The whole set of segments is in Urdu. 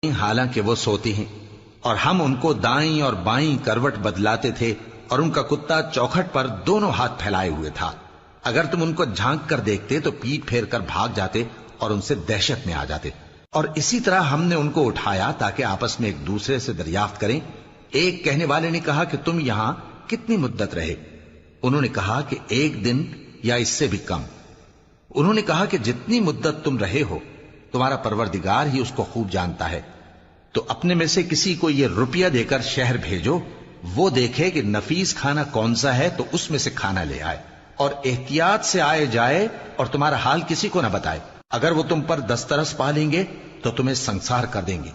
حالانکہ وہ سوتی ہیں، اور ہم ان کو دائیں اور بائیں کروٹ بدلاتے تھے، اور ان کا کتا چوکھٹ پر دونوں ہاتھ پھیلائے ہوئے تھا۔ اگر تم ان کو جھانک کر دیکھتے تو پیٹ پھیر کر بھاگ جاتے اور ان سے دہشت میں آ جاتے۔ اور اسی طرح ہم نے ان کو اٹھایا تاکہ آپس میں ایک دوسرے سے دریافت کریں۔ ایک کہنے والے نے کہا کہ تم یہاں کتنی مدت رہے؟ انہوں نے کہا کہ 1 دن یا اس سے بھی کم۔ انہوں نے کہا کہ جتنی مدت تم رہے ہو تمہارا پروردگار ہی اس کو خوب جانتا ہے، تو اپنے میں سے کسی کو یہ روپیہ دے کر شہر بھیجو، وہ دیکھے کہ نفیس کھانا کون سا ہے تو اس میں سے کھانا لے آئے، اور احتیاط سے آئے جائے اور تمہارا حال کسی کو نہ بتائے۔ اگر وہ تم پر دسترس پا لیں گے تو تمہیں سنسار کر دیں گے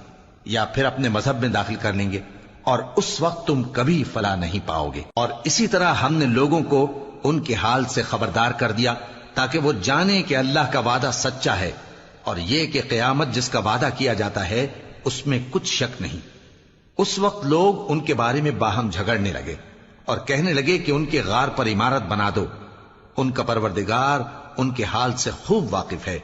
یا پھر اپنے مذہب میں داخل کر لیں گے، اور اس وقت تم کبھی فلاح نہیں پاؤ گے۔ اور اسی طرح ہم نے لوگوں کو ان کے حال سے خبردار کر دیا تاکہ وہ جانیں کہ اللہ کا وعدہ سچا ہے، اور یہ کہ قیامت جس کا وعدہ کیا جاتا ہے اس میں کچھ شک نہیں۔ اس وقت لوگ ان کے بارے میں باہم جھگڑنے لگے اور کہنے لگے کہ ان کے غار پر عمارت بنا دو۔ ان کا پروردگار ان کے حال سے خوب واقف ہے۔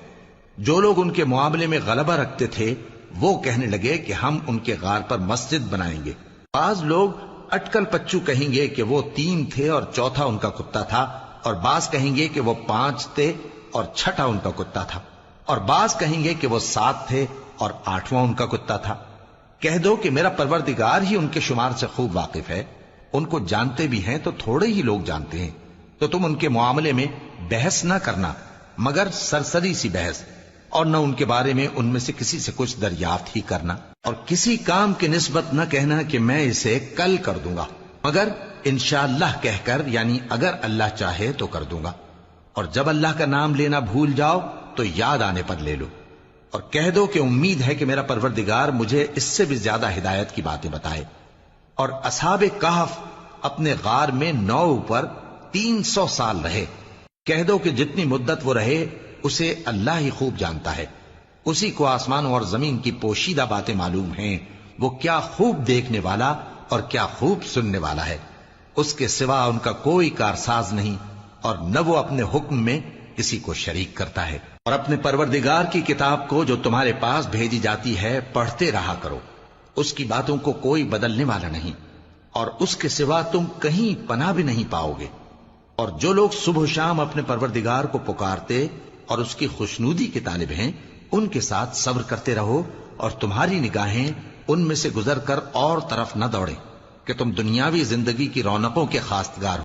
جو لوگ ان کے معاملے میں غلبہ رکھتے تھے وہ کہنے لگے کہ ہم ان کے غار پر مسجد بنائیں گے۔ بعض لوگ اٹکل پچو کہیں گے کہ وہ 3 تھے اور چوتھا ان کا کتا تھا، اور بعض کہیں گے کہ وہ 5 تھے اور چھٹا ان کا کتا تھا، اور بعض کہیں گے کہ وہ 7 تھے اور 8واں ان کا کتا تھا۔ کہہ دو کہ میرا پروردگار ہی ان کے شمار سے خوب واقف ہے۔ ان کو جانتے بھی ہیں تو تھوڑے ہی لوگ جانتے ہیں، تو تم ان کے معاملے میں بحث نہ کرنا مگر سرسری سی بحث، اور نہ ان کے بارے میں ان میں سے کسی سے کچھ دریافت ہی کرنا، اور کسی کام کی نسبت نہ کہنا کہ میں اسے کل کر دوں گا، مگر انشاءاللہ کہہ کر، یعنی اگر اللہ چاہے تو کر دوں گا۔ اور جب اللہ کا نام لینا بھول جاؤ تو یاد آنے پر لے لو، اور کہہ دو کہ امید ہے کہ میرا پروردگار مجھے اس سے بھی زیادہ ہدایت کی باتیں بتائے۔ اور اصحاب کہف اپنے غار میں 9 پر 300 سال رہے۔ کہہ دو کہ جتنی مدت وہ رہے اسے اللہ ہی خوب جانتا ہے۔ اسی کو آسمانوں اور زمین کی پوشیدہ باتیں معلوم ہیں، وہ کیا خوب دیکھنے والا اور کیا خوب سننے والا ہے۔ اس کے سوا ان کا کوئی کارساز نہیں، اور نہ وہ اپنے حکم میں کسی کو شریک کرتا ہے۔ اور اپنے پروردگار کی کتاب کو جو تمہارے پاس بھیجی جاتی ہے پڑھتے رہا کرو، اس کی باتوں کو کوئی بدلنے والا نہیں، اور اس کے سوا تم کہیں پناہ بھی نہیں پاؤ گے۔ اور جو لوگ صبح و شام اپنے پروردگار کو پکارتے اور اس کی خوشنودی کے طالب ہیں، ان کے ساتھ صبر کرتے رہو، اور تمہاری نگاہیں ان میں سے گزر کر اور طرف نہ دوڑیں کہ تم دنیاوی زندگی کی رونقوں کے خواستگار